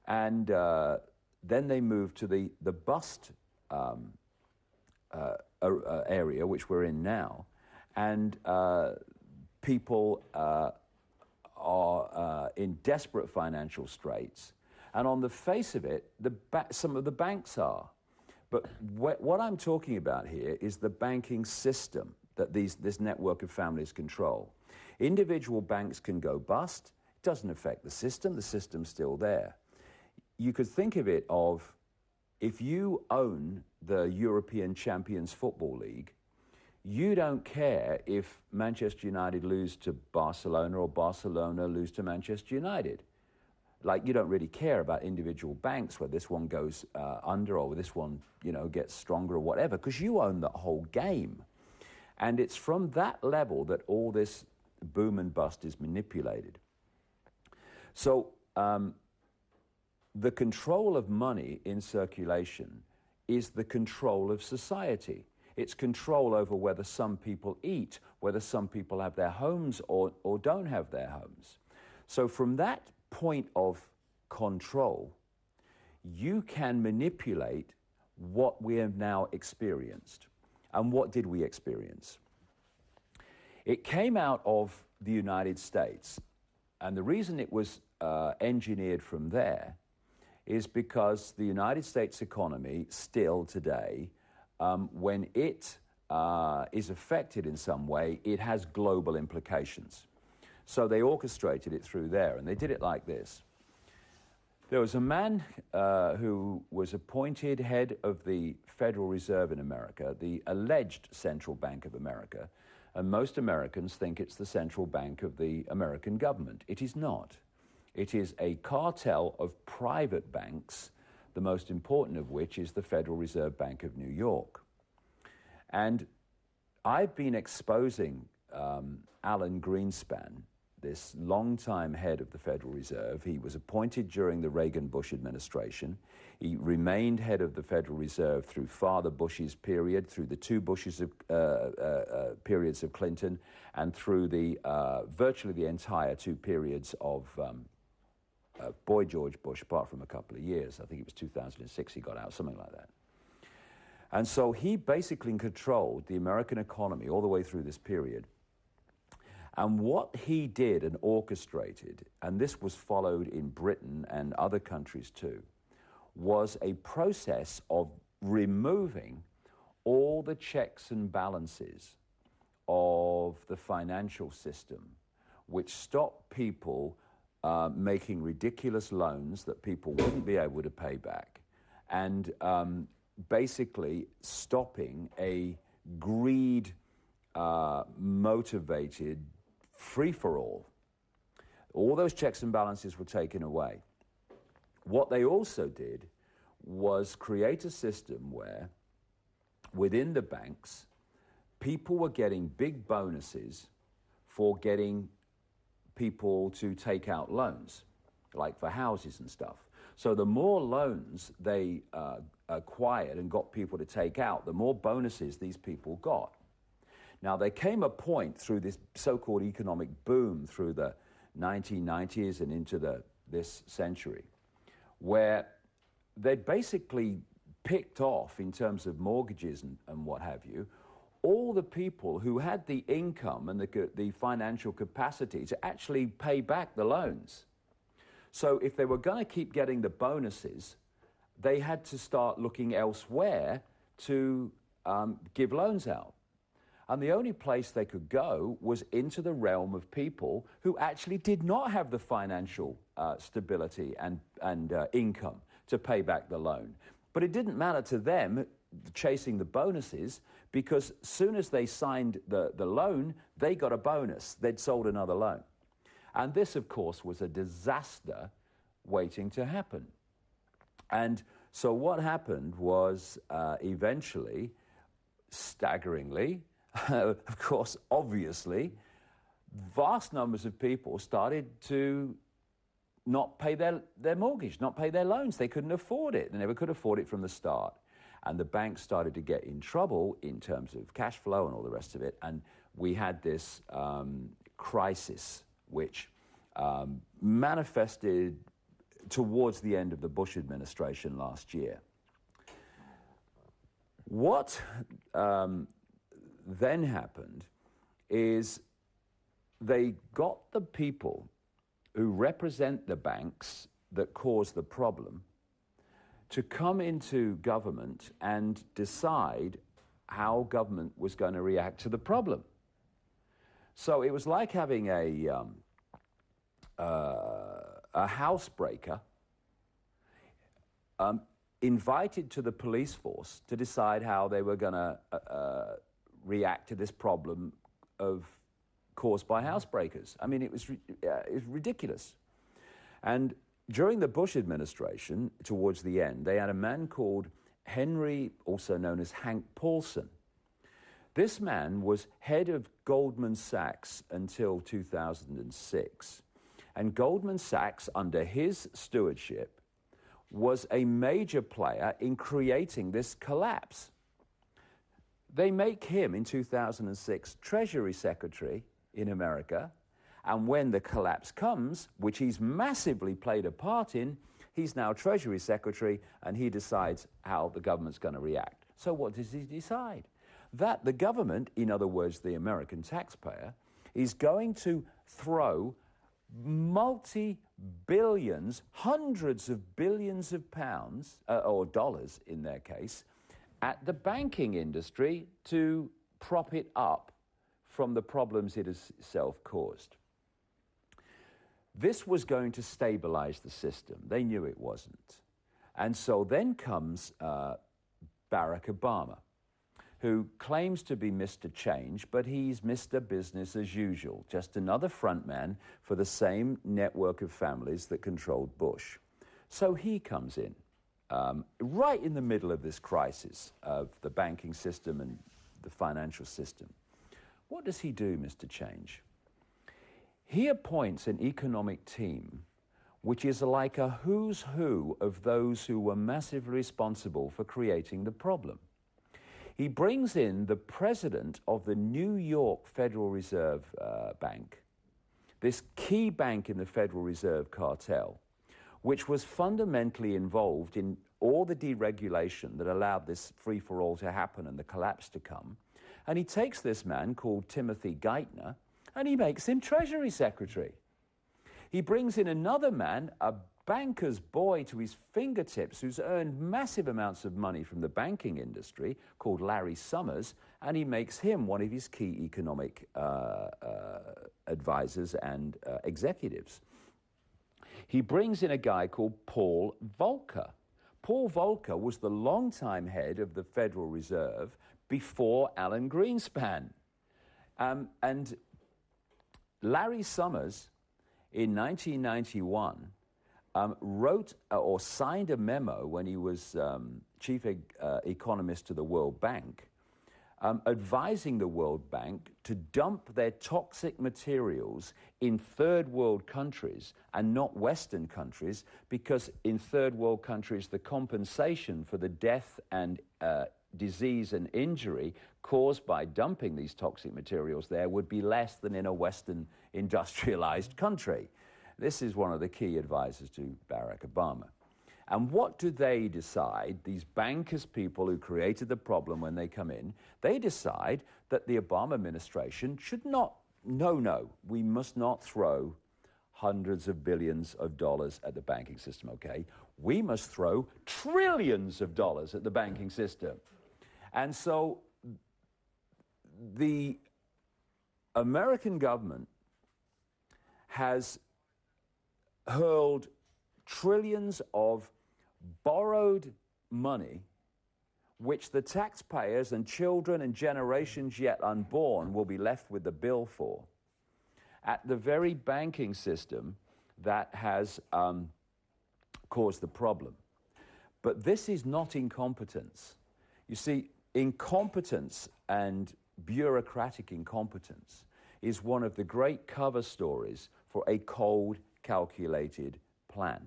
And then they moved to the bust area, which we're in now, and people are in desperate financial straits. And on the face of it, some of the banks are. But what I'm talking about here is the banking system that this network of families control. Individual banks can go bust. It doesn't affect the system. The system's still there. You could think of it of, if you own the European Champions Football League, you don't care if Manchester United lose to Barcelona or Barcelona lose to Manchester United. Like, you don't really care about individual banks, where this one goes under or this one, gets stronger or whatever, because you own the whole game. And it's from that level that all this boom and bust is manipulated. So the control of money in circulation is the control of society. It's control over whether some people eat, whether some people have their homes or don't have their homes. So from that point of control, you can manipulate what we have now experienced. And what did we experience? It came out of the United States. And the reason it was engineered from there is because the United States economy still today, when it is affected in some way, it has global implications. So they orchestrated it through there, and they did it like this. There was a man who was appointed head of the Federal Reserve in America, the alleged central bank of America, and most Americans think it's the central bank of the American government. It is not. It is a cartel of private banks, the most important of which is the Federal Reserve Bank of New York. And I've been exposing Alan Greenspan, this longtime head of the Federal Reserve. He was appointed during the Reagan-Bush administration. He remained head of the Federal Reserve through Father Bush's period, through the two Bushes periods of Clinton, and through the virtually the entire two periods of Boy George Bush, apart from a couple of years. I think it was 2006 he got out, something like that. And so he basically controlled the American economy all the way through this period. And what he did and orchestrated, and this was followed in Britain and other countries too, was a process of removing all the checks and balances of the financial system, which stopped people making ridiculous loans that people wouldn't be able to pay back, and basically stopping a greed-motivated free-for-all. All those checks and balances were taken away. What they also did was create a system where, within the banks, people were getting big bonuses for getting people to take out loans, like for houses and stuff. So the more loans they acquired and got people to take out, the more bonuses these people got. Now, there came a point through this so-called economic boom through the 1990s and into this century, where they'd basically picked off, in terms of mortgages and what have you, all the people who had the income and the financial capacity to actually pay back the loans. So if they were going to keep getting the bonuses, they had to start looking elsewhere to give loans out. And the only place they could go was into the realm of people who actually did not have the financial stability and income to pay back the loan. But it didn't matter to them chasing the bonuses, because as soon as they signed the loan, they got a bonus. They'd sold another loan. And this, of course, was a disaster waiting to happen. And so what happened was eventually, staggeringly, of course, obviously, vast numbers of people started to not pay their mortgage, not pay their loans. They couldn't afford it. They never could afford it from the start. And the banks started to get in trouble in terms of cash flow and all the rest of it. And we had this crisis, which manifested towards the end of the Bush administration last year. What then happened is they got the people who represent the banks that caused the problem to come into government and decide how government was going to react to the problem. So it was like having a housebreaker invited to the police force to decide how they were going to react to this problem caused by housebreakers. I mean, it was ridiculous. And during the Bush administration, towards the end, they had a man called Henry, also known as Hank Paulson. This man was head of Goldman Sachs until 2006. And Goldman Sachs, under his stewardship, was a major player in creating this collapse. They make him, in 2006, Treasury Secretary in America, and when the collapse comes, which he's massively played a part in, he's now Treasury Secretary, and he decides how the government's going to react. So what does he decide? That the government, in other words, the American taxpayer, is going to throw multi-billions, hundreds of billions of pounds, or dollars in their case, at the banking industry to prop it up from the problems it has itself caused. This was going to stabilize the system. They knew it wasn't. And so then comes Barack Obama, who claims to be Mr. Change, but he's Mr. Business as usual, just another frontman for the same network of families that controlled Bush. So he comes in, right in the middle of this crisis of the banking system and the financial system. What does he do, Mr. Change? He appoints an economic team which is like a who's who of those who were massively responsible for creating the problem. He brings in the president of the New York Federal Reserve Bank, this key bank in the Federal Reserve cartel, which was fundamentally involved in all the deregulation that allowed this free-for-all to happen and the collapse to come. And he takes this man called Timothy Geithner, and he makes him Treasury Secretary. He brings in another man, a banker's boy to his fingertips, who's earned massive amounts of money from the banking industry, called Larry Summers, and he makes him one of his key economic advisors and executives. He brings in a guy called Paul Volcker. Paul Volcker was the longtime head of the Federal Reserve before Alan Greenspan. And Larry Summers, in 1991, wrote or signed a memo when he was chief economist to the World Bank, advising the World Bank to dump their toxic materials in third world countries and not Western countries, because in third world countries the compensation for the death and disease and injury caused by dumping these toxic materials there would be less than in a Western industrialized country. This is one of the key advisors to Barack Obama. And what do they decide, these bankers people who created the problem when they come in? They decide that the Obama administration should not, no, we must not throw hundreds of billions of dollars at the banking system, okay? We must throw trillions of dollars at the banking system. And so the American government has hurled trillions of borrowed money, which the taxpayers and children and generations yet unborn will be left with the bill for, at the very banking system that has caused the problem. But this is not incompetence. You see, incompetence and bureaucratic incompetence is one of the great cover stories for a cold, calculated plan.